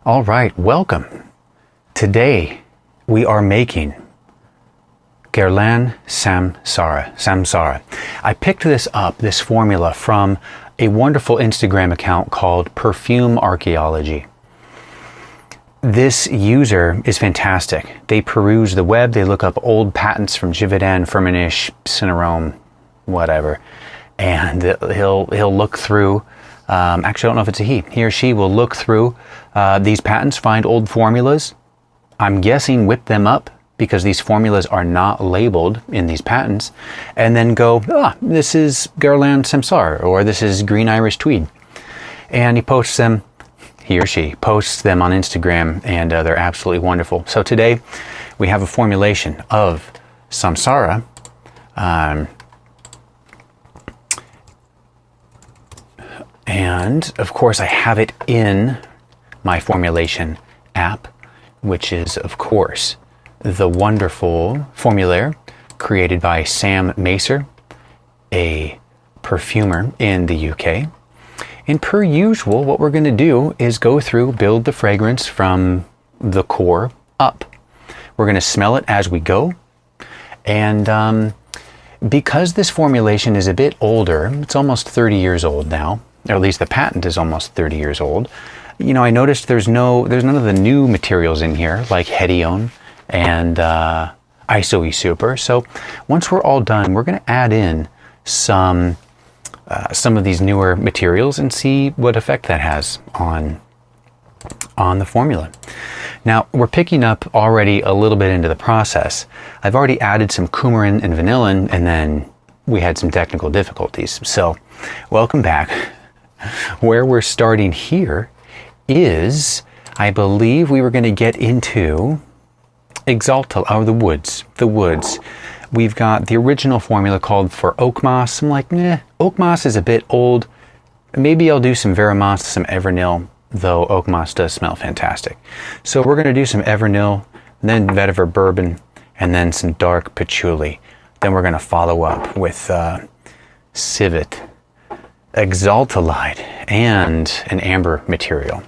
All right, welcome. Today we are making Guerlain Samsara. I picked this formula from a wonderful Instagram account called Perfume Archaeology. This user is fantastic. They peruse the web, they look up old patents from Givaudan, Firmenich, Cinnarome, whatever, and he'll look through. Actually, I don't know if it's a he or she will look through these patents, find old formulas. I'm guessing whip them up because these formulas are not labeled in these patents, and then go, this is Guerlain Samsara, or this is Green Irish Tweed. And he or she posts them on Instagram, and they're absolutely wonderful. So today we have a formulation of Samsara. And of course I have it in my formulation app, which is of course the wonderful formulaire created by Sam Macer, a perfumer in the UK. And per usual, what we're going to do is go through, build the fragrance from the core up. We're going to smell it as we go. And because this formulation is a bit older, it's almost 30 years old now, or at least the patent is almost 30 years old. You know, I noticed there's none of the new materials in here, like Hedione and ISO Super. So once we're all done, we're going to add in some of these newer materials and see what effect that has on the formula. Now, we're picking up already a little bit into the process. I've already added some coumarin and vanillin, and then we had some technical difficulties. So welcome back. Where we're starting here is, I believe we were going to get into Exaltolide, the woods. We've got the original formula called for oak moss. I'm like, oak moss is a bit old. Maybe I'll do some Veramoss, some Evernil, though oak moss does smell fantastic. So we're going to do some Evernil, then Vetiver Bourbon, and then some dark Patchouli. Then we're going to follow up with Civet, Exaltolide, and an amber material.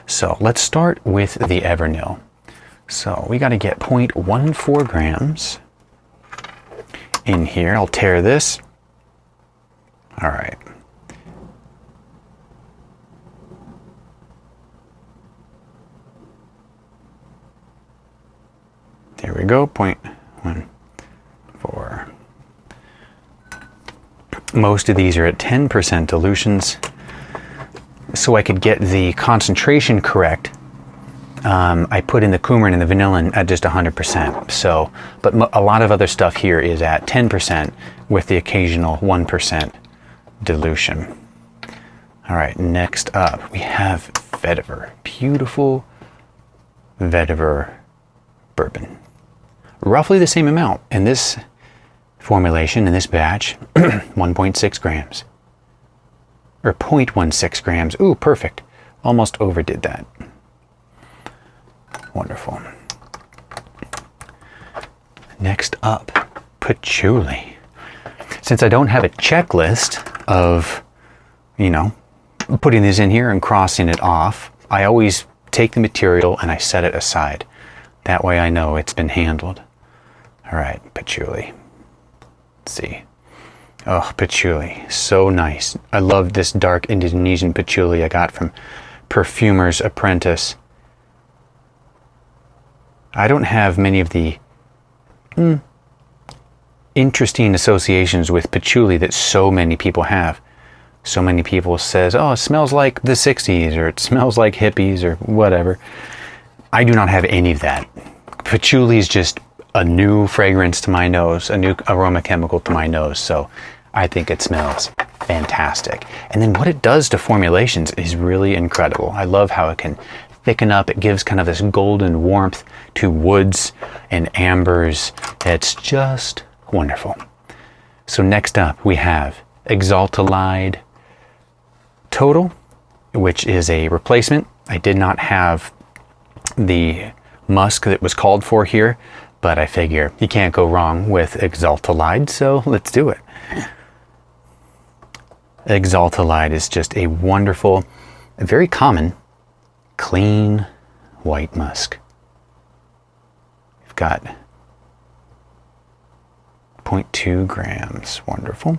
So let's start with the Evernil. So we got to get 0.14 grams in here. I'll tear this. All right. There we go, 0.14. Most of these are at 10% dilutions. So I could get the concentration correct, I put in the coumarin and the vanillin at just 100%. So, but a lot of other stuff here is at 10% with the occasional 1% dilution. All right, next up we have Vetiver. Beautiful Vetiver Bourbon. Roughly the same amount in this formulation, in this batch, 1.6 grams. Or 0.16 grams. Ooh, perfect. Almost overdid that. Wonderful. Next up, Patchouli. Since I don't have a checklist of, putting these in here and crossing it off, I always take the material and I set it aside. That way I know it's been handled. All right, Patchouli. Let's see. Oh, patchouli, so nice. I love this dark Indonesian patchouli I got from Perfumer's Apprentice. I don't have many of the interesting associations with patchouli that so many people have. So many people says, oh, it smells like the 60s, or it smells like hippies, or whatever. I do not have any of that. Patchouli is just a new fragrance to my nose, a new aroma chemical to my nose, so I think it smells fantastic. And then what it does to formulations is really incredible. I love how it can thicken up. It gives kind of this golden warmth to woods and ambers. It's just wonderful. So next up we have Exaltolide Total, which is a replacement. I did not have the musk that was called for here, but I figure you can't go wrong with Exaltolide, so let's do it. Exaltolide is just a wonderful, very common, clean white musk. We've got 0.2 grams. Wonderful.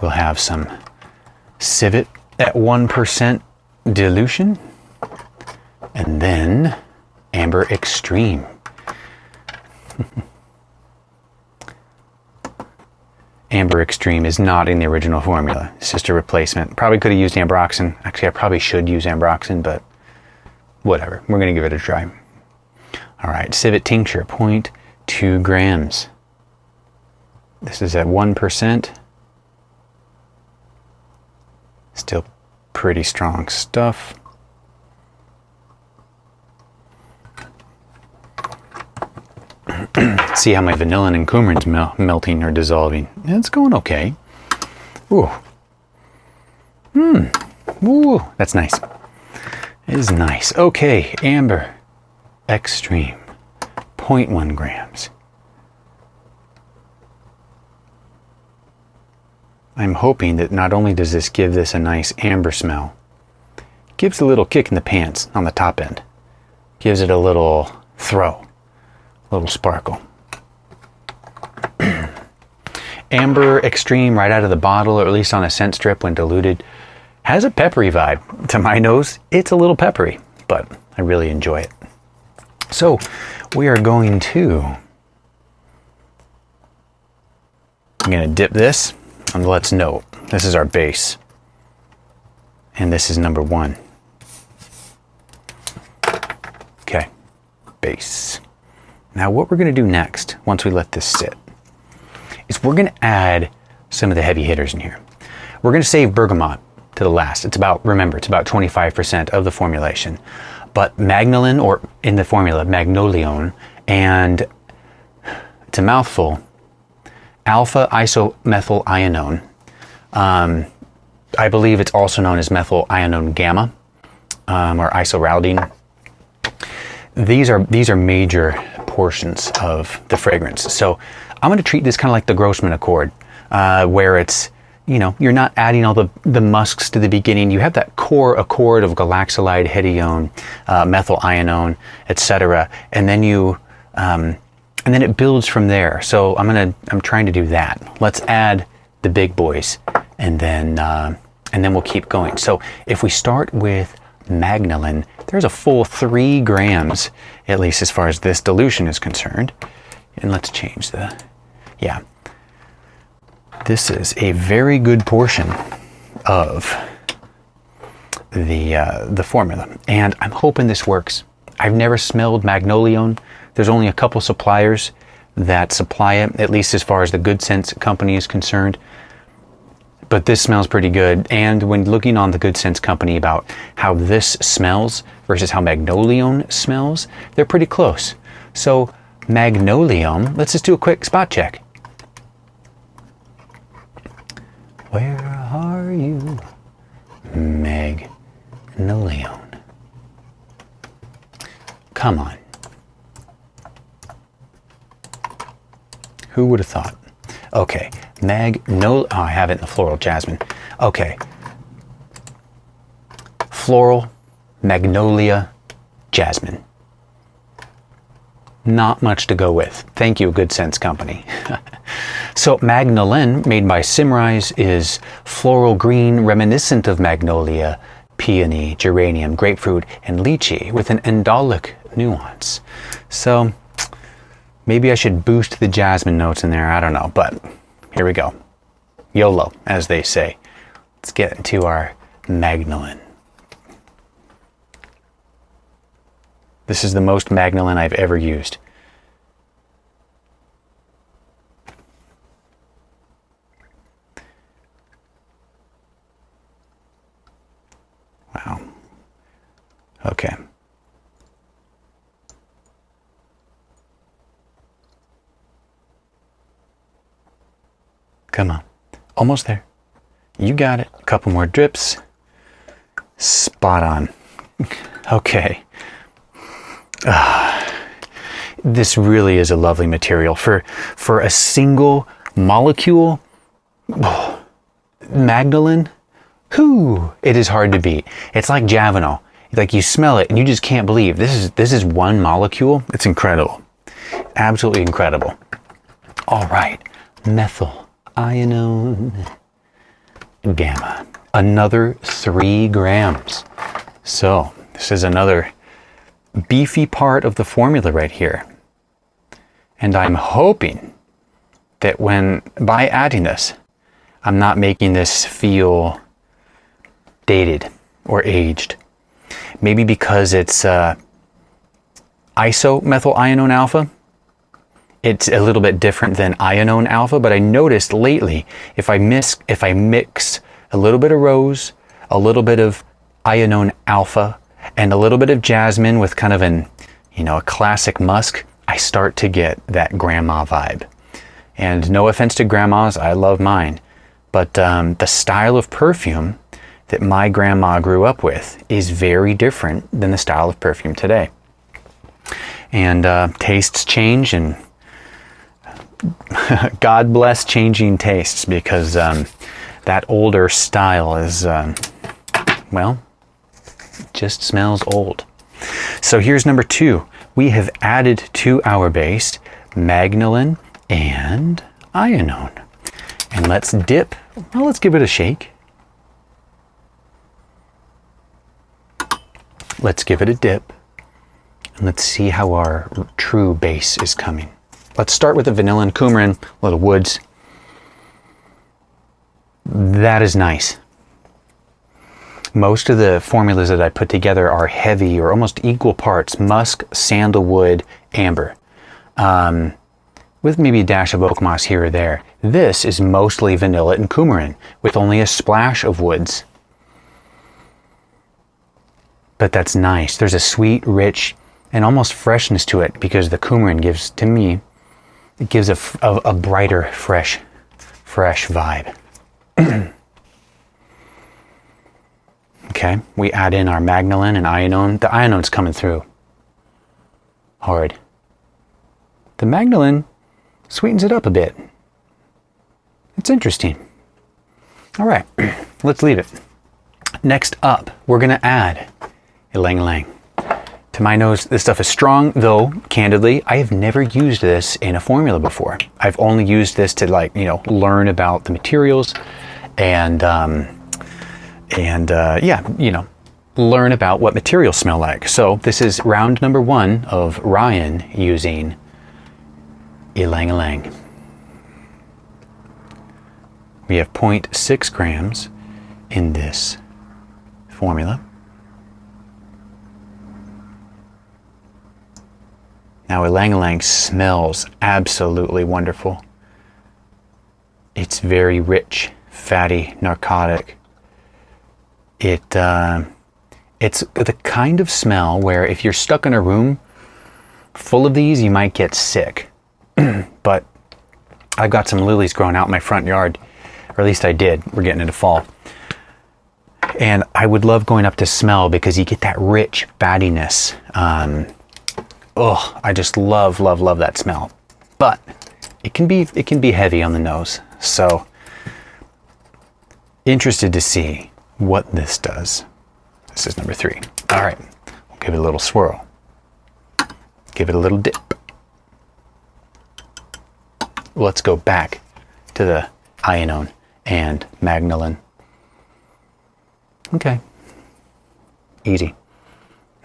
We'll have some Civet at 1% dilution, and then Amber Extreme. Amber Extreme is not in the original formula. It's just a replacement. Probably could have used Ambroxan. Actually, I probably should use Ambroxan, but whatever. We're going to give it a try. All right, Civet tincture, 0.2 grams. This is at 1%. Still pretty strong stuff. See how my vanillin and coumarin's melting or dissolving. It's going okay. Ooh. Ooh, that's nice. It is nice. Okay, Amber Extreme, 0.1 grams. I'm hoping that not only does this give this a nice amber smell, gives a little kick in the pants on the top end. Gives it a little throw, a little sparkle. Amber Extreme right out of the bottle, or at least on a scent strip when diluted, has a peppery vibe. To my nose, it's a little peppery, but I really enjoy it. So we are going to, I'm going to dip this, and let's note, this is our base, and this is number 1. Okay, base. Now what we're going to do next, once we let this sit, is we're going to add some of the heavy hitters in here. We're going to save bergamot to the last. It's about, remember, it's about 25% of the formulation. But Magnolan, or in the formula, Magnolan, and it's a mouthful, alpha isomethyl ionone. I believe it's also known as methyl ionone gamma, or isoraldine. These are major portions of the fragrance. So I'm going to treat this kind of like the Grossman Accord, where it's, you know, you're not adding all the musks to the beginning. You have that core accord of galaxolide, hedione, methyl ionone, etc. And then and then it builds from there. So I'm trying to do that. Let's add the big boys, and then we'll keep going. So if we start with Magnolan, there's a full 3 grams, at least as far as this dilution is concerned. And let's change yeah. This is a very good portion of the formula, and I'm hoping this works. I've never smelled Magnolan. There's only a couple suppliers that supply it, at least as far as the Good Sense company is concerned. But this smells pretty good, and when looking on the Good Sense company about how this smells versus how Magnolan smells, they're pretty close. So Magnolan, let's just do a quick spot check. Where are you, Magnolan? Come on. Who would have thought? Okay, oh, I have it in the floral jasmine. Okay. Floral, magnolia, jasmine. Not much to go with. Thank you, Good Sense company. So Magnolan, made by Symrise, is floral green reminiscent of magnolia, peony, geranium, grapefruit, and lychee with an endolic nuance. So maybe I should boost the jasmine notes in there. I don't know, but here we go. YOLO, as they say. Let's get into our Magnolan. This is the most Magnolan I've ever used. Wow. Okay. Come on. Almost there. You got it. A couple more drips. Spot on. Okay. This really is a lovely material for a single molecule. Magnolan Whew, it is hard to beat. It's like Javanol. Like you smell it and you just can't believe this is one molecule. It's incredible. Absolutely incredible. All right, methyl, Ionone, gamma. Another 3 grams. So this is another beefy part of the formula right here. And I'm hoping that by adding this, I'm not making this feel dated or aged. Maybe because it's isomethyl alpha. It's a little bit different than Ionone alpha, but I noticed lately if I mix a little bit of rose, a little bit of Ionone alpha, and a little bit of jasmine with kind of a classic musk, I start to get that grandma vibe. And no offense to grandmas, I love mine, but the style of perfume that my grandma grew up with is very different than the style of perfume today. And tastes change, and God bless changing tastes, because that older style is, well, just smells old. So here's number 2. We have added to our base Magnolan and Ionone. And let's dip, well, let's give it a shake. Let's give it a dip. And let's see how our true base is coming. Let's start with the vanillin, coumarin, little woods. That is nice. Most of the formulas that I put together are heavy or almost equal parts musk, sandalwood, amber, with maybe a dash of oak moss here or there. This is mostly vanilla and coumarin with only a splash of woods. But that's nice. There's a sweet, rich, and almost freshness to it, because the coumarin gives, to me, it gives a brighter, fresh vibe. Okay, we add in our Magnolan and Ionone. The Ionone's coming through hard. The Magnolan sweetens it up a bit. It's interesting. All right, let's leave it. Next up, we're going to add Ylang Ylang. To my nose, this stuff is strong, though, candidly, I have never used this in a formula before. I've only used this to, learn about the materials and learn about what materials smell like. So this is round number 1 of Ryan using Ylang Ylang. We have 0.6 grams in this formula. Now, Ylang Ylang smells absolutely wonderful. It's very rich, fatty, narcotic. It's the kind of smell where if you're stuck in a room full of these, you might get sick. But I've got some lilies growing out in my front yard, or at least I did. We're getting into fall. And I would love going up to smell, because you get that rich fattiness. I just love that smell. But it can be heavy on the nose. So interested to see what this does. This is number 3. All right, we'll give it a little swirl. Give it a little dip. Let's go back to the Ionone and Magnolan. Okay. Easy.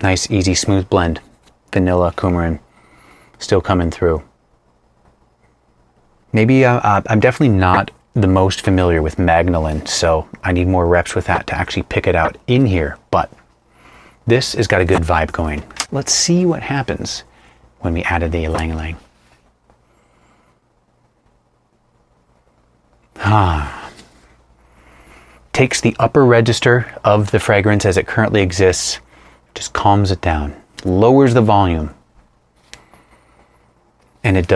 Nice, easy, smooth blend. Vanilla, coumarin, still coming through. Maybe I'm definitely not the most familiar with Magnolan, so I need more reps with that to actually pick it out in here, but this has got a good vibe going. Let's see what happens when we added the Ylang Ylang. Takes the upper register of the fragrance as it currently exists, just calms it down, lowers the volume, and it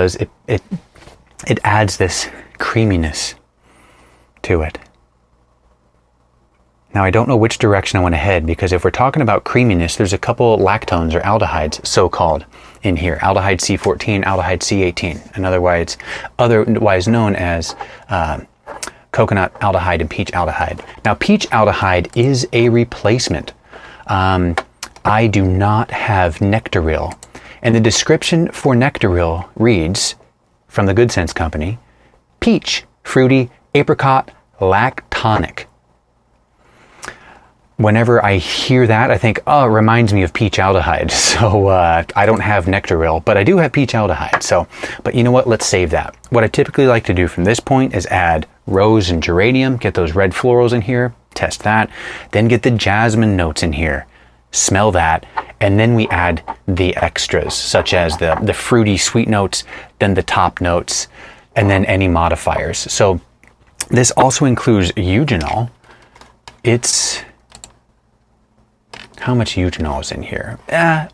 adds this creaminess to it. Now, I don't know which direction I want to head, because if we're talking about creaminess, there's a couple lactones or aldehydes, so-called, in here. Aldehyde C14, aldehyde C18, and otherwise known as coconut aldehyde and peach aldehyde. Now, peach aldehyde is a replacement. I do not have Nectaril, and the description for Nectaril reads, from the Good Sense Company, peach, fruity, apricot, lactonic. Whenever I hear that, I think, oh, it reminds me of peach aldehyde. So I don't have Nectaril, but I do have peach aldehyde. So, but you know what? Let's save that. What I typically like to do from this point is add rose and geranium, get those red florals in here, test that, then get the jasmine notes in here, smell that, and then we add the extras, such as the fruity sweet notes, then the top notes, and then any modifiers. So this also includes eugenol. It's... How much eugenol is in here?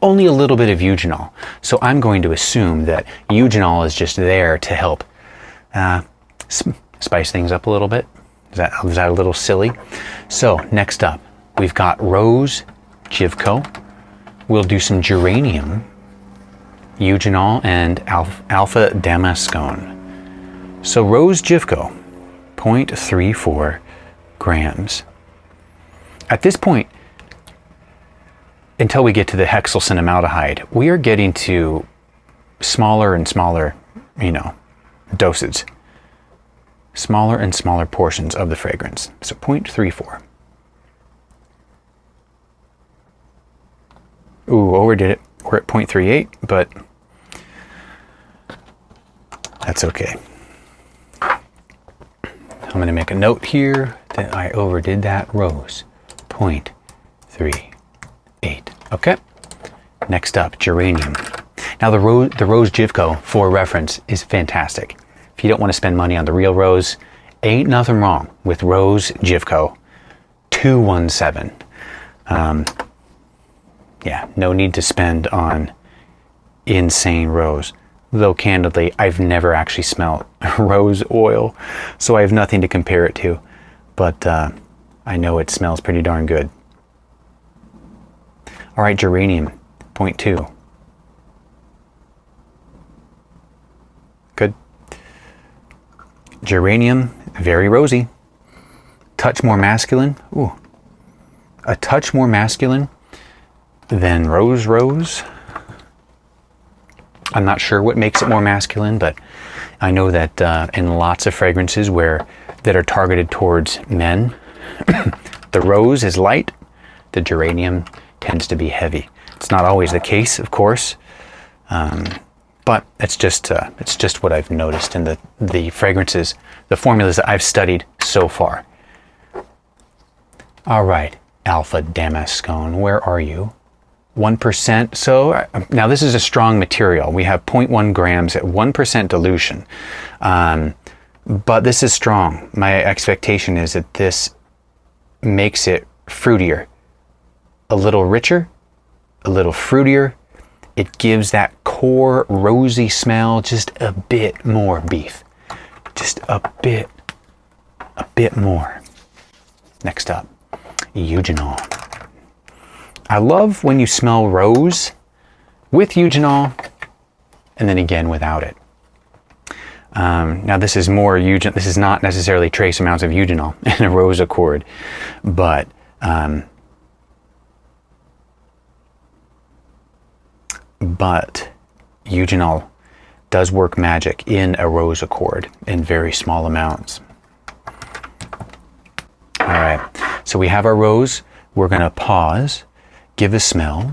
Only a little bit of eugenol. So I'm going to assume that eugenol is just there to help spice things up a little bit. Is that a little silly? So next up, we've got Rose GIVCO. We'll do some geranium, eugenol, and alpha damascone. So Rose GIVCO, 0.34 grams. At this point, until we get to the Hexyl Cinnamaldehyde, we are getting to smaller and smaller, doses. Smaller and smaller portions of the fragrance. So 0.34. Ooh, overdid it. We're at 0.38, but that's okay. I'm going to make a note here that I overdid that. Rose, 0.38. Okay. Next up, geranium. Now the Rose GIVCO, for reference, is fantastic. If you don't want to spend money on the real rose, ain't nothing wrong with Rose GIVCO 217. Yeah, no need to spend on insane rose. Though candidly, I've never actually smelled rose oil, so I have nothing to compare it to. But I know it smells pretty darn good. All right, geranium, 0.2. Good. Geranium, very rosy. Touch more masculine. Ooh, a touch more masculine than rose. I'm not sure what makes it more masculine, but I know that in lots of fragrances that are targeted towards men, the rose is light, the geranium tends to be heavy. It's not always the case, of course, but it's just what I've noticed in the fragrances, the formulas that I've studied so far. All right, alpha damascone, where are you? 1%. So now this is a strong material. We have 0.1 grams at 1% dilution, but this is strong. My expectation is that this makes it fruitier, a little richer, a little fruitier. It gives that core rosy smell, just a bit more beef, just a bit more. Next up, eugenol. I love when you smell rose with eugenol and then again without it. Now this is more eugenol. This is not necessarily trace amounts of eugenol in a rose accord, but eugenol does work magic in a rose accord in very small amounts. All right, so we have our rose. We're going to pause, give a smell,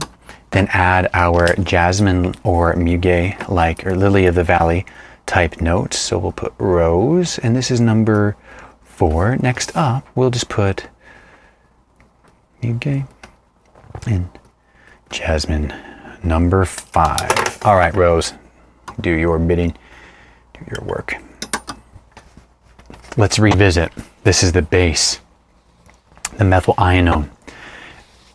then add our jasmine or muguet or lily of the valley type notes. So we'll put rose, and this is number 4. Next up, we'll just put muguet and jasmine, number 5. All right, rose, do your bidding, do your work. Let's revisit. This is the base, the methyl ionone,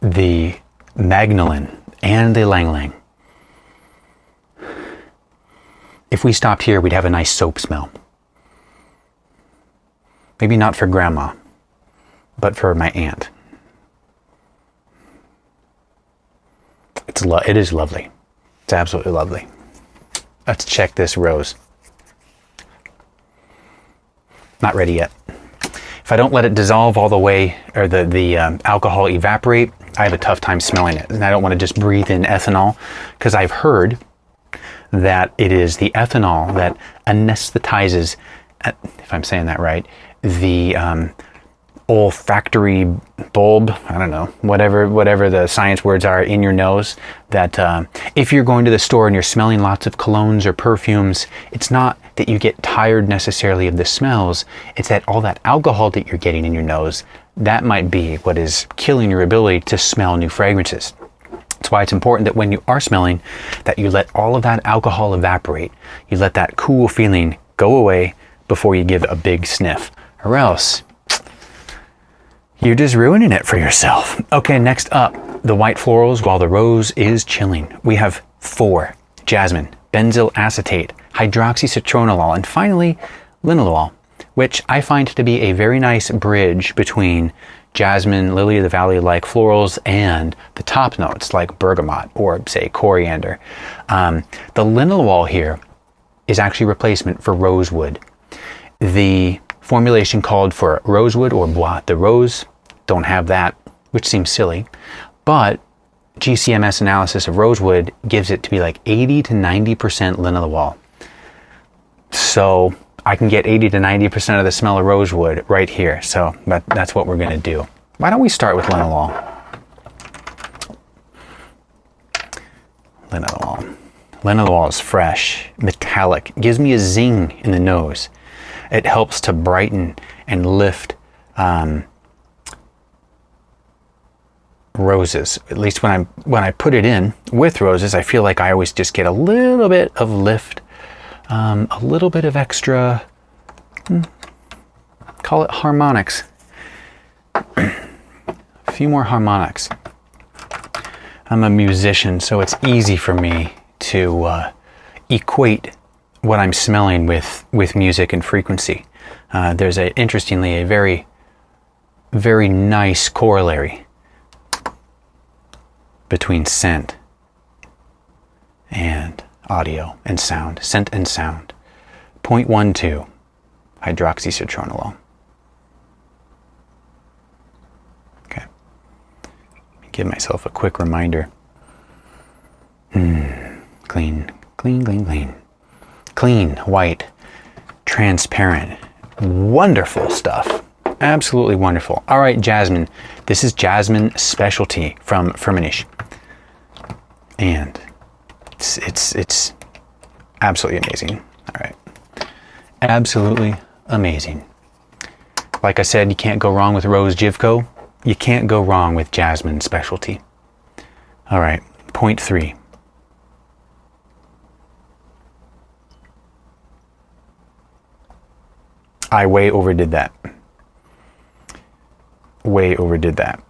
the Magnolan, and the Ylang Ylang. If we stopped here, we'd have a nice soap smell. Maybe not for grandma, but for my aunt. It is lovely. It's absolutely lovely. Let's check this rose. Not ready yet. if I don't let it dissolve all the way, or the alcohol evaporate, I have a tough time smelling it. And I don't want to just breathe in ethanol, because I've heard that it is the ethanol that anesthetizes, if I'm saying that right, the olfactory bulb, I don't know, whatever the science words are in your nose, that if you're going to the store and you're smelling lots of colognes or perfumes, it's not that you get tired necessarily of the smells, it's that all that alcohol that you're getting in your nose, that might be what is killing your ability to smell new fragrances. That's why it's important that when you are smelling, that you let all of that alcohol evaporate. You let that cool feeling go away before you give a big sniff, or else you're just ruining it for yourself. Okay, next up, the white florals while the rose is chilling. We have 4: jasmine, benzyl acetate, hydroxycitronellol, and finally linalool, which I find to be a very nice bridge between jasmine, lily of the valley like florals, and the top notes like bergamot or say coriander. The linalool here is actually replacement for rosewood. The formulation called for rosewood or bois de rose. Don't have that, which seems silly, but GCMS analysis of rosewood gives it to be like 80 to 90% linalool. So I can get 80 to 90% of the smell of rosewood right here. So that's what we're going to do. Why don't we start with linalool? Linalool is fresh, metallic, gives me a zing in the nose. It helps to brighten and lift roses. At least when I put it in with roses, I feel like I always just get a little bit of lift, a little bit of extra, call it harmonics. A few more harmonics. I'm a musician, so it's easy for me to equate what I'm smelling with music and frequency. There's interestingly a very, very nice corollary between scent and audio and sound. Scent and sound. 0.12 hydroxycitronellol. Okay. Give myself a quick reminder. Clean, clean, clean, clean. Clean, white, transparent. Wonderful stuff. Absolutely wonderful. All right, jasmine. This is Jasmine Specialty from Firmenich. And it's absolutely amazing. All right. Absolutely amazing. Like I said, you can't go wrong with Rose GIVCO. You can't go wrong with Jasmine Specialty. All right, 0.3. I way overdid that. Way overdid that.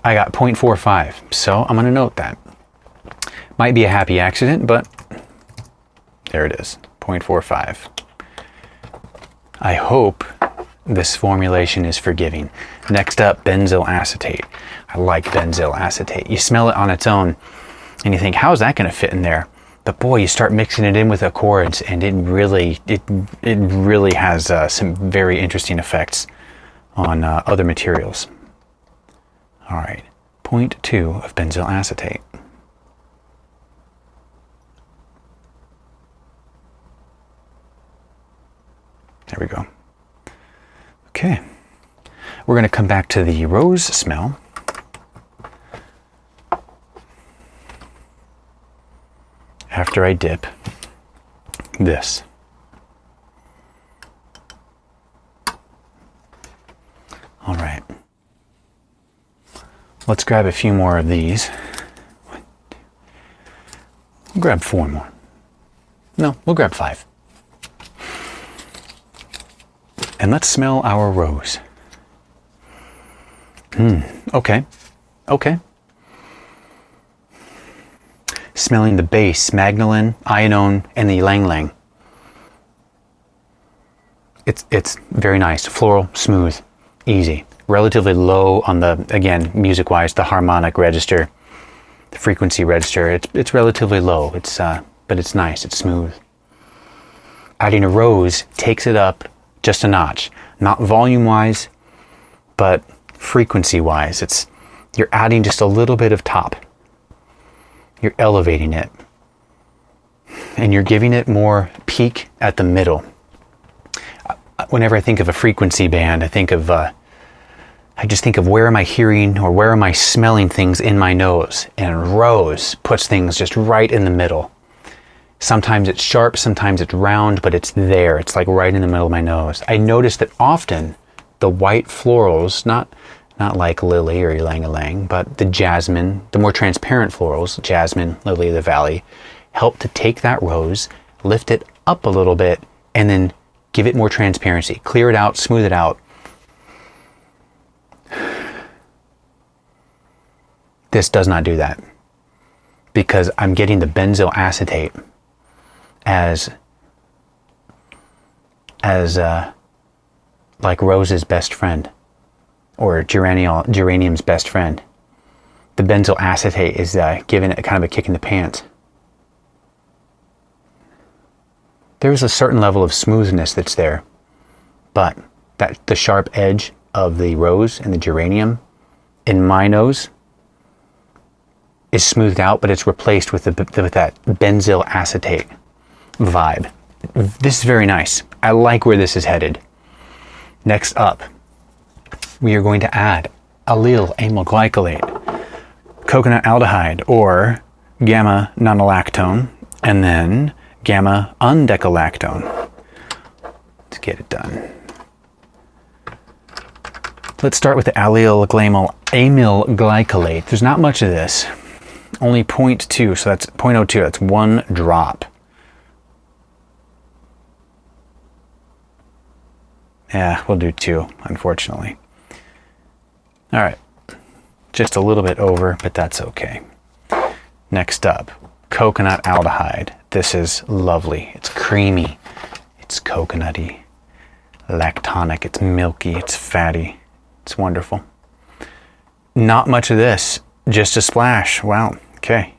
I got 0.45, so I'm going to note that. Might be a happy accident, but there it is, 0.45. I hope this formulation is forgiving. Next up, benzyl acetate. I like benzyl acetate. You smell it on its own, and you think, how's that going to fit in there? But boy, you start mixing it in with accords, and it really has some very interesting effects on other materials. All right, 0.2 of benzyl acetate. There we go. Okay, we're going to come back to the rose smell. After I dip this. All right. Let's grab a few more of these. We'll grab 4 more. No, we'll grab 5. And let's smell our rose. Okay. Okay. Smelling the base, Magnolan, Ionone, and the Ylang Ylang. It's very nice, floral, smooth, easy. Relatively low on the, again, music-wise, the harmonic register, the frequency register. It's relatively low. But it's nice. It's smooth. Adding a rose takes it up just a notch. Not volume-wise, but frequency-wise. You're adding just a little bit of top. You're elevating it. And you're giving it more peak at the middle. Whenever I think of a frequency band, I just think of where am I hearing or where am I smelling things in my nose. And rose puts things just right in the middle. Sometimes it's sharp, sometimes it's round, but it's there. It's like right in the middle of my nose. I notice that often the white florals, not like Lily or Ylang Ylang, but the jasmine, the more transparent florals, jasmine, lily of the valley, help to take that rose, lift it up a little bit, and then give it more transparency. Clear it out, smooth it out. This does not do that because I'm getting the benzyl acetate as like rose's best friend or geranium's best friend. The benzyl acetate is giving it kind of a kick in the pants. There's a certain level of smoothness that's there, but the sharp edge of the rose and the geranium in my nose is smoothed out, but it's replaced with that benzyl acetate vibe. This is very nice. I like where this is headed. Next up, we are going to add allyl amyl glycolate, coconut aldehyde, or gamma nonylactone, and then gamma undecalactone. Let's get it done. Let's start with the allyl amyl glycolate. There's not much of this. Only 0.2, so that's 0.02. That's 1 drop. Yeah, we'll do 2, unfortunately. All right, just a little bit over, but that's okay. Next up, coconut aldehyde. This is lovely. It's creamy, it's coconutty, lactonic, it's milky, it's fatty. It's wonderful. Not much of this, just a splash. Wow, okay.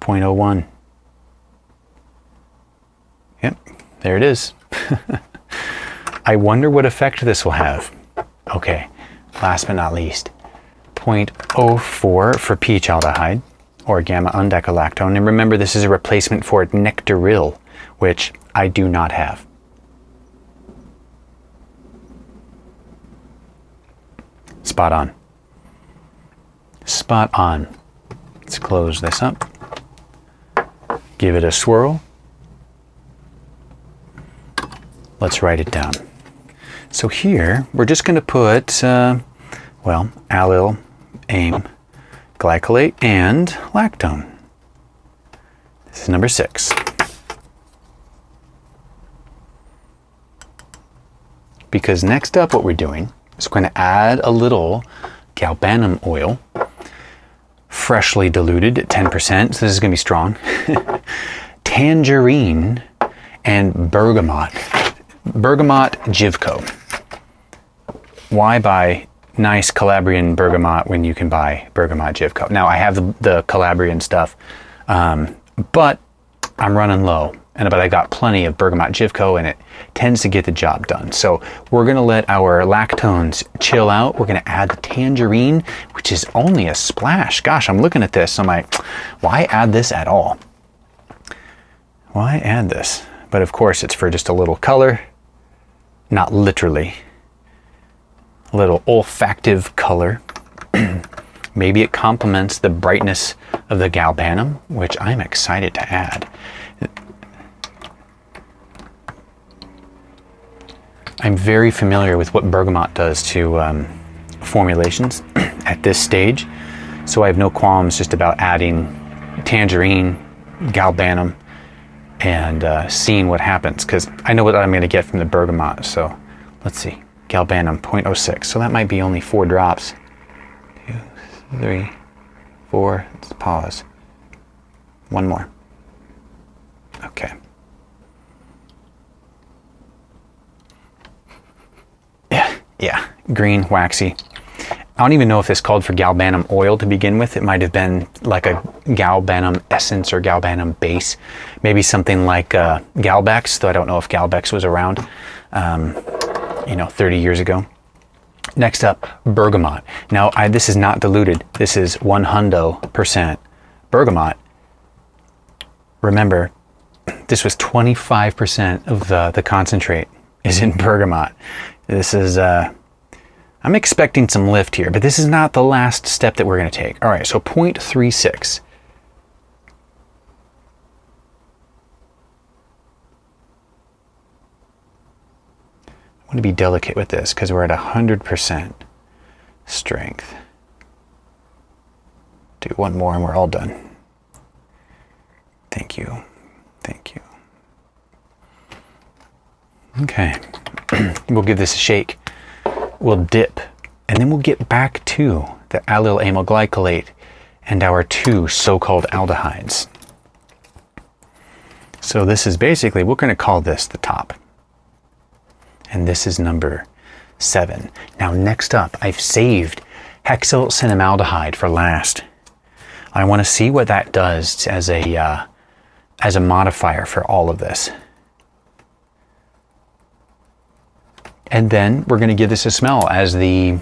0.01. Yep, there it is. I wonder what effect this will have. Okay, last but not least, 0.04 for peach aldehyde, or gamma undecalactone. And remember, this is a replacement for nectaryl, which I do not have. Spot on. Spot on. Let's close this up. Give it a swirl. Let's write it down. So here, we're just going to put, allyl amyl glycolate and lactone. This is number 6. Because next up what we're doing is we're going to add a little Galbanum Oil, freshly diluted at 10%, so this is going to be strong, tangerine, and bergamot. Bergamot GIVCO. Why buy nice Calabrian bergamot when you can buy Bergamot GIVCO? Now, I have the Calabrian stuff, but I'm running low. But I got plenty of Bergamot GIVCO, and it tends to get the job done. So we're going to let our lactones chill out. We're going to add the tangerine, which is only a splash. Gosh, I'm looking at this. I'm like, why add this at all? Why add this? But of course, it's for just a little color. Not literally. A little olfactive color. Maybe it complements the brightness of the galbanum, which I'm excited to add. I'm very familiar with what bergamot does to formulations at this stage, so I have no qualms just about adding tangerine, galbanum, and seeing what happens, because I know what I'm going to get from the bergamot. So let's see, galbanum 0.06, so that might be only 4 drops. 2, 3, 4, let's pause. 1 more. Okay. Yeah, green, waxy. I don't even know if this called for Galbanum Oil to begin with. It might have been like a Galbanum Essence or Galbanum Base. Maybe something like Galbex, though I don't know if Galbex was around, 30 years ago. Next up, bergamot. Now, this is not diluted. This is 100% bergamot. Remember, this was 25% of the concentrate is in bergamot. This is, I'm expecting some lift here, but this is not the last step that we're going to take. All right, so 0.36. I want to be delicate with this because we're at 100% strength. Do one more and we're all done. Thank you. Thank you. Okay. We'll give this a shake. We'll dip, and then we'll get back to the allyl amyl glycolate and our two so-called aldehydes. So this is basically, we're going to call this the top. And this is number 7. Now next up, I've saved Hexyl Cinnamaldehyde for last. I want to see what that does as a modifier for all of this. And then we're going to give this a smell as the,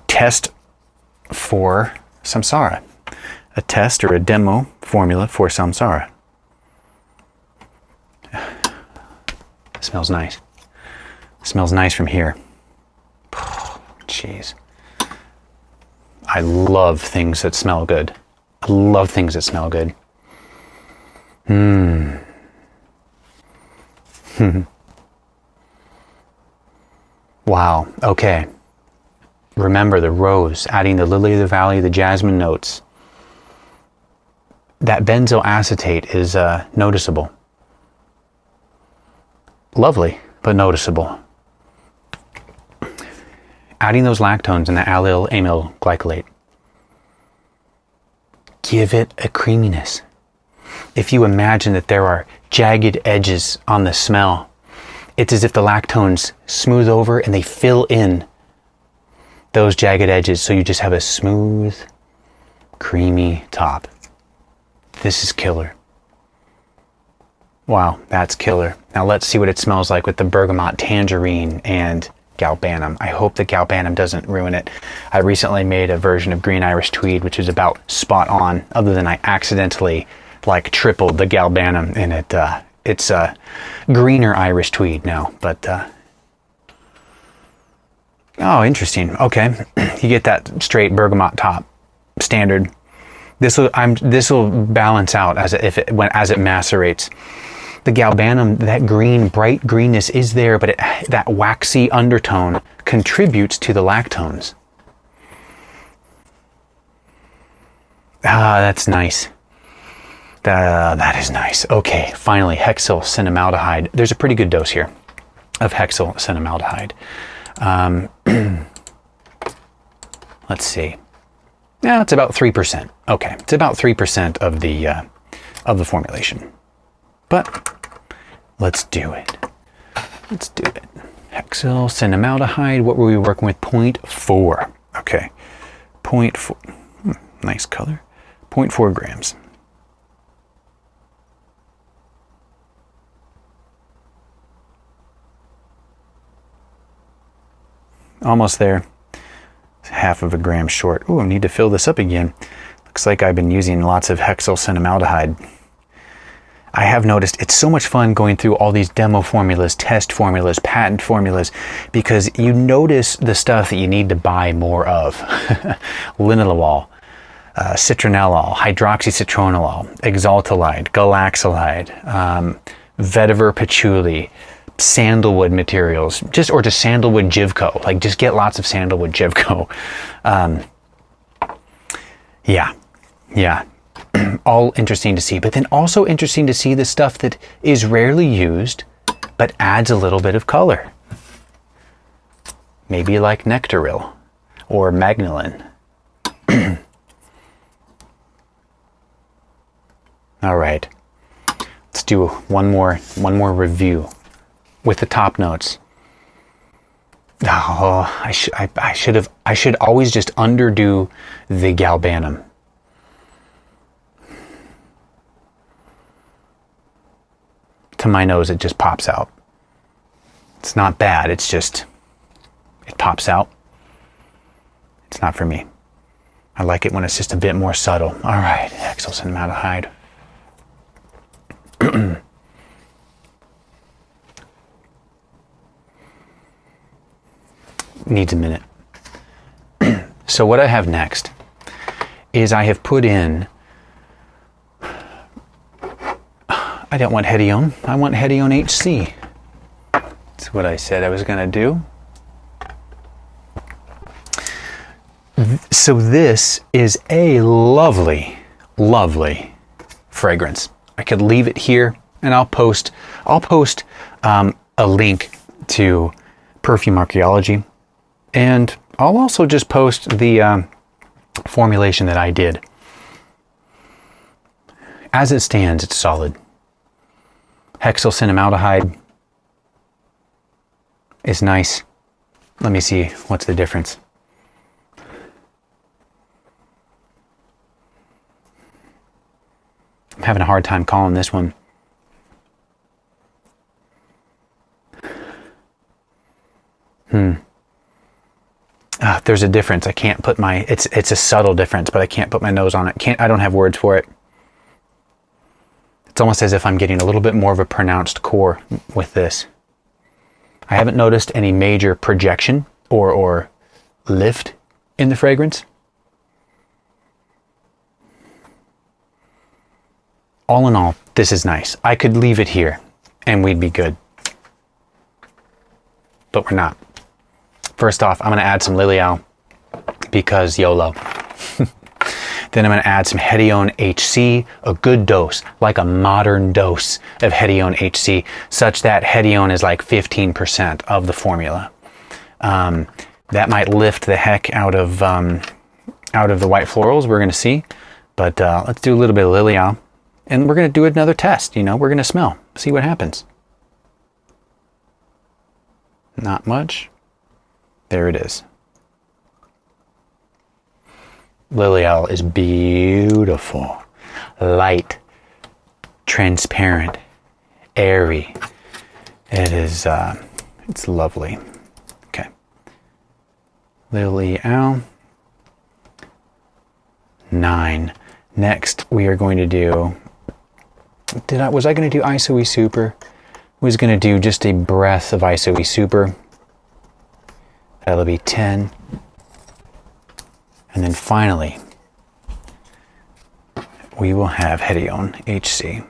test for Samsara. A test or a demo formula for Samsara. It smells nice. It smells nice from here. Jeez. I love things that smell good. I love things that smell good. Wow, okay. Remember the rose, adding the lily of the valley, the jasmine notes. That benzyl acetate is noticeable. Lovely, but noticeable. Adding those lactones and the allyl amyl glycolate. Give it a creaminess. If you imagine that there are jagged edges on the smell, it's as if the lactones smooth over and they fill in those jagged edges, so you just have a smooth, creamy top. This is killer. Wow, that's killer. Now let's see what it smells like with the bergamot, tangerine, and galbanum. I hope that galbanum doesn't ruin it. I recently made a version of green Irish tweed, which is about spot on, other than I accidentally tripled the galbanum in it. It's a greener Irish tweed now, but oh, interesting. Okay, you get that straight bergamot top, standard. This will balance out as it macerates. The galbanum, that green, bright greenness is there, but that waxy undertone contributes to the lactones. Ah, that's nice. That is nice. Okay, finally, Hexyl Cinnamaldehyde. There's a pretty good dose here of Hexyl Cinnamaldehyde. Let's see. Yeah, it's about 3%. Okay, it's about 3% of the formulation. But let's do it. Let's do it. Hexyl Cinnamaldehyde. What were we working with? 0.4. Okay, 0.4. Nice color. 0.4 grams. Almost there. Half of a gram short. Ooh, I need to fill this up again. Looks like I've been using lots of Hexyl Cinnamaldehyde. I have noticed it's so much fun going through all these demo formulas, test formulas, patent formulas, because you notice the stuff that you need to buy more of. Linalool, citronellol, hydroxycitronellol, Exaltolide, Galaxolide, Vetiver Patchouli, sandalwood materials, just sandalwood GIVCO. Just get lots of sandalwood GIVCO. Yeah. All interesting to see, but then also interesting to see the stuff that is rarely used but adds a little bit of color. Maybe like Nectaril or Magnolan. All right, let's do one more review with the top notes. Oh, I should always just underdo the galbanum. To my nose, it just pops out. It's not bad, it's just, it pops out. It's not for me. I like it when it's just a bit more subtle. All right, Hexyl Cinnamaldehyde. Needs a minute. So what I have next is I have put in, I don't want Hedione, I want Hedione HC. That's what I said I was gonna do. So this is a lovely, lovely fragrance. I could leave it here and I'll post a link to Perfume Archaeology, and I'll also just post the formulation that I did. As it stands, it's solid. Hexyl Cinnamaldehyde is nice. Let me see what's the difference. I'm having a hard time calling this one. There's a difference. I can't put my, it's a subtle difference, but I can't put my nose on it. I don't have words for it. It's almost as if I'm getting a little bit more of a pronounced core with this. I haven't noticed any major projection or lift in the fragrance. All in all, this is nice. I could leave it here and we'd be good. But we're not. First off, I'm going to add some Lilial because YOLO. Then I'm going to add some Hedione HC, a good dose, like a modern dose of Hedione HC, such that Hedione is like 15% of the formula. That might lift the heck out of the white florals, we're going to see. But let's do a little bit of Lilial. And we're going to do another test, you know, we're going to smell, see what happens. Not much. There it is. Lilial is beautiful, light, transparent, airy. It is, it's lovely. Okay. Lilial. 9. Next, we are going to do, was I going to do ISOE Super? I was going to do just a breath of ISOE Super. That'll be 10. And then finally, we will have Hedione HC.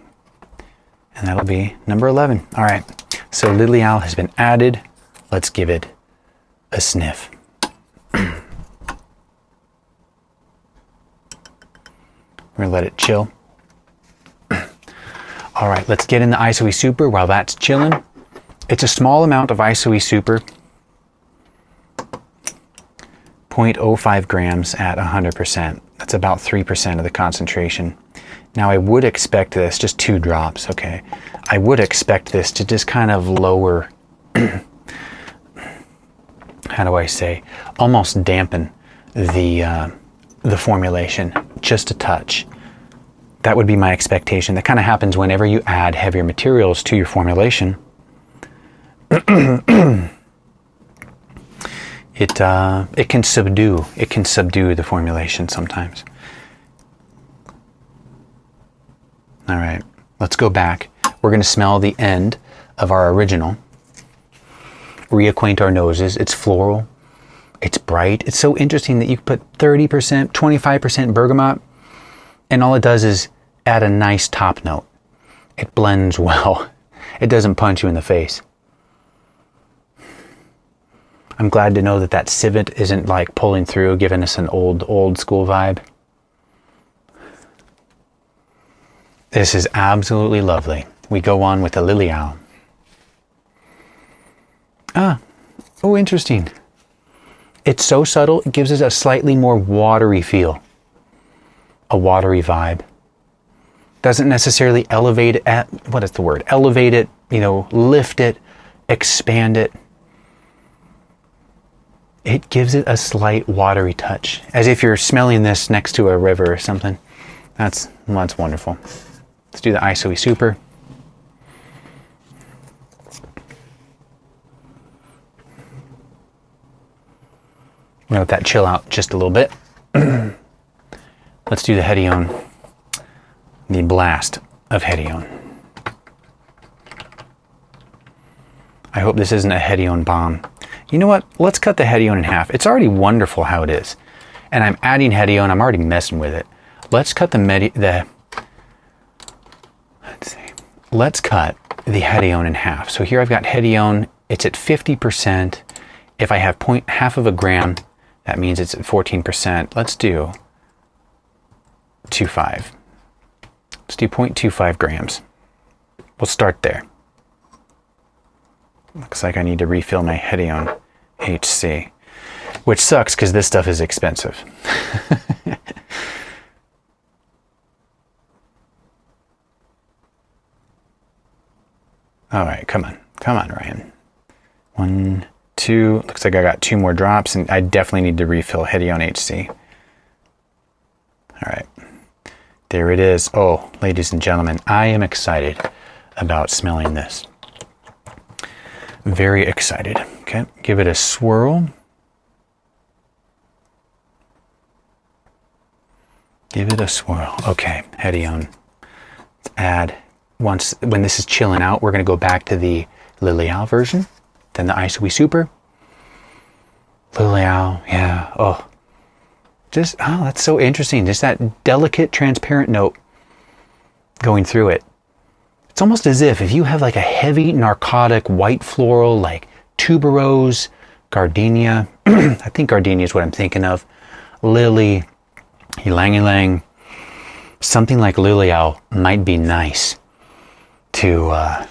And that'll be number 11. All right, so Lilial has been added. Let's give it a sniff. We're gonna let it chill. All right, let's get in the ISOE Super while that's chilling. It's a small amount of ISOE Super. 0.05 grams at 100%. That's about 3% of the concentration. Now I would expect this, just 2 drops, okay? I would expect this to just kind of lower, how do I say, almost dampen the formulation, just a touch. That would be my expectation. That kind of happens whenever you add heavier materials to your formulation. It can subdue the formulation sometimes. All right, let's go back. We're going to smell the end of our original. Reacquaint our noses. It's floral. It's bright. It's so interesting that you put 30%, 25% bergamot, and all it does is add a nice top note. It blends well. It doesn't punch you in the face. I'm glad to know that that civet isn't like pulling through, giving us an old school vibe. This is absolutely lovely. We go on with the Lilial. Oh, interesting. It's so subtle, it gives us a slightly more watery feel. A watery vibe. Doesn't necessarily elevate it at, what is the word? Elevate it, you know, lift it, expand it. it gives it a slight watery touch, as if you're smelling this next to a river or something. That's wonderful. Let's do the ISOE Super. I'm gonna let that chill out just a little bit. Let's do the Hedione, the blast of Hedione. I hope this isn't a Hedione bomb. You know what? Let's cut the Hedione in half. It's already wonderful how it is. And I'm adding Hedione. I'm already messing with it. Let's cut let's cut the Hedione in half. So here I've got Hedione. It's at 50%. If I have half of a gram, that means it's at 14%. Let's do 0.25. Let's do 0.25 grams. We'll start there. Looks like I need to refill my Hedione HC, which sucks because this stuff is expensive. All right, come on, Ryan. 1, 2, looks like I got 2 more drops, and I definitely need to refill Hedione HC. All right, there it is. Oh, ladies and gentlemen, I am excited about smelling this. Very excited. Okay, give it a swirl. Give it a swirl. Okay, Hedione. Let's add, when this is chilling out, we're going to go back to the Lilial version, then the ISOE Super. Lilial, yeah. Oh, that's so interesting. Just that delicate, transparent note going through it. It's almost as if you have like a heavy narcotic white floral like tuberose, gardenia. I think gardenia is what I'm thinking of. Lily, Ylang Ylang. Something like Lilial might be nice to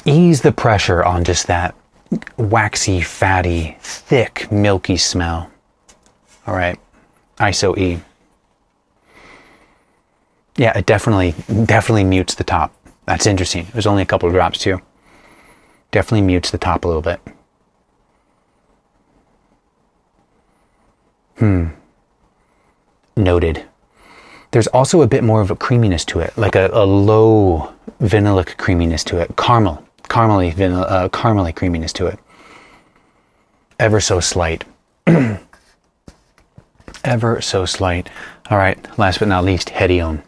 ease the pressure on just that waxy, fatty, thick, milky smell. All right, ISOE. Yeah, it definitely mutes the top. That's interesting. It was only a couple of drops too. Definitely mutes the top a little bit. Noted. There's also a bit more of a creaminess to it, like a low vanillic creaminess to it. Caramely creaminess to it. Ever so slight. Ever so slight. All right, last but not least, Hedione.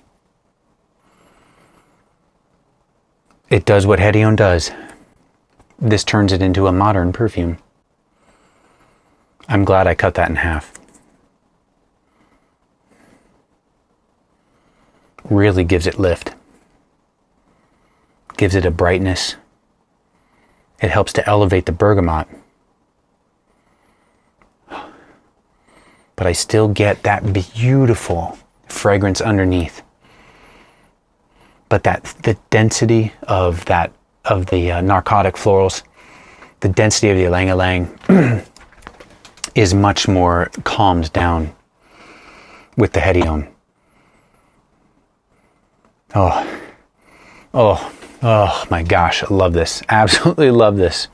It does what Hedione does. This turns it into a modern perfume. I'm glad I cut that in half. Really gives it lift. Gives it a brightness. It helps to elevate the bergamot. But I still get that beautiful fragrance underneath. But the density of the narcotic florals, the density of the Ylang Ylang is much more calmed down with the Hedione. Oh my gosh, I love this. Absolutely love this.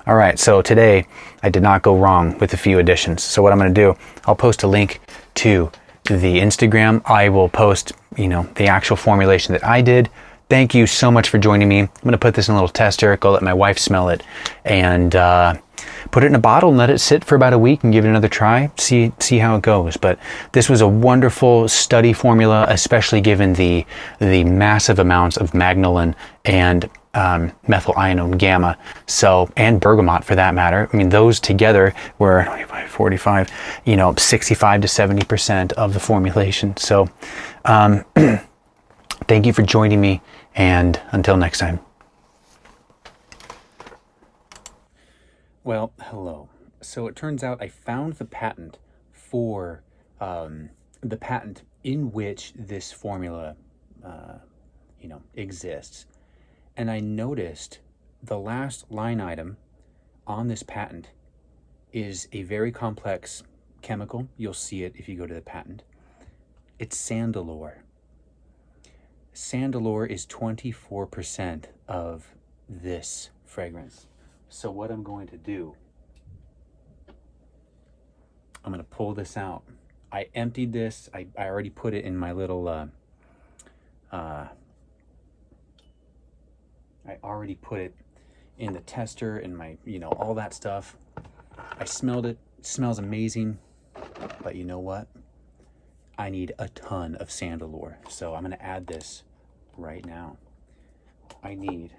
All right, so today I did not go wrong with a few additions. So what I'm going to do, I'll post a link to the Instagram. I will post, the actual formulation that I did. Thank you so much for joining me. I'm going to put this in a little tester, go let my wife smell it, and put it in a bottle and let it sit for about a week and give it another try, see how it goes. But this was a wonderful study formula, especially given the massive amounts of Magnolan and methyl Ionone gamma, and bergamot for that matter. I mean, those together were 25, 45, 65 to 70% of the formulation. So thank you for joining me, and until next time. Well, hello. So it turns out I found the patent for the patent in which this formula exists. And I noticed the last line item on this patent is a very complex chemical. You'll see it if you go to the patent. It's Sandalore. Sandalore is 24% of this fragrance. So what I'm going to do I'm gonna pull this out. I emptied this. I already put it in my little, I already put it in the tester and my, you know, all that stuff. I smelled it. It smells amazing. But you know what? I need a ton of Sandalore. So I'm gonna add this right now. I need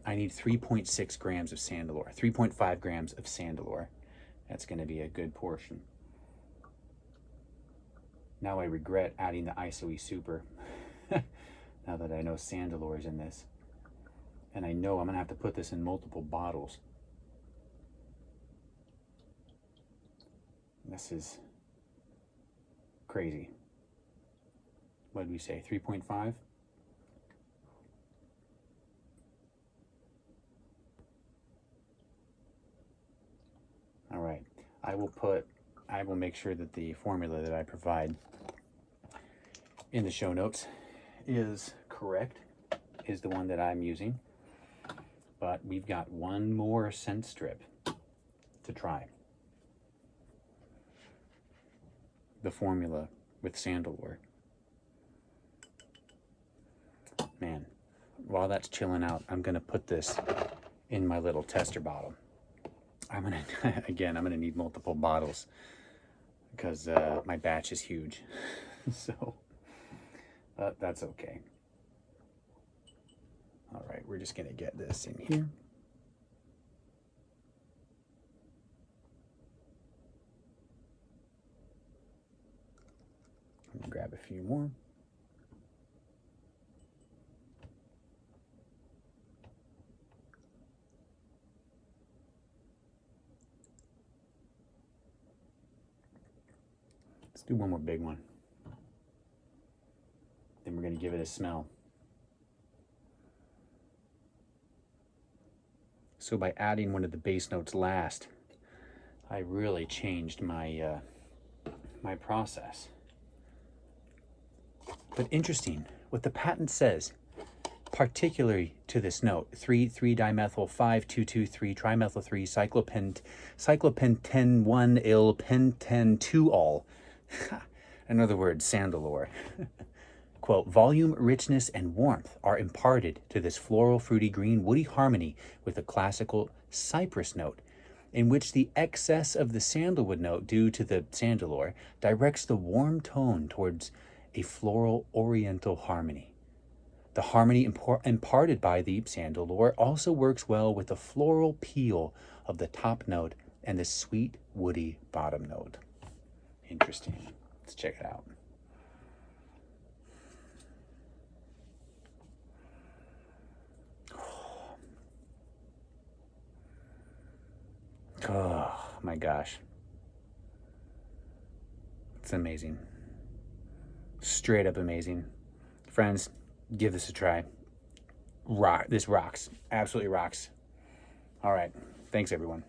3.6 grams of Sandalore, 3.5 grams of Sandalore. That's gonna be a good portion. Now I regret adding the ISO-E Super, now that I know Sandalore is in this. And I know I'm gonna have to put this in multiple bottles. This is crazy. What did we say, 3.5? All right, I will make sure that the formula that I provide in the show notes is correct, is the one that I'm using. But we've got one more scent strip to try. The formula with Sandalore. Man, while that's chilling out, I'm gonna put this in my little tester bottle. I'm gonna need multiple bottles because my batch is huge. So that's okay. All right, we're just gonna get this in here. I'm gonna grab a few more. Let's do one more big one. Then we're gonna give it a smell. So by adding one of the base notes last, I really changed my my process. But interesting, what the patent says, particularly to this note, 3,3-dimethyl 5,2,2,3-trimethyl 3 cyclopen-10,1-il-pentan-2-ol. In other words, Sandalore. Quote, volume, richness, and warmth are imparted to this floral, fruity, green, woody harmony with a classical cypress note, in which the excess of the sandalwood note due to the Sandalore directs the warm tone towards a floral oriental harmony. The harmony imparted by the Sandalore also works well with the floral peel of the top note and the sweet, woody bottom note. Interesting. Let's check it out. Oh my gosh. It's amazing. Straight up amazing. Friends, give this a try. This rocks. Absolutely rocks. All right. Thanks, everyone.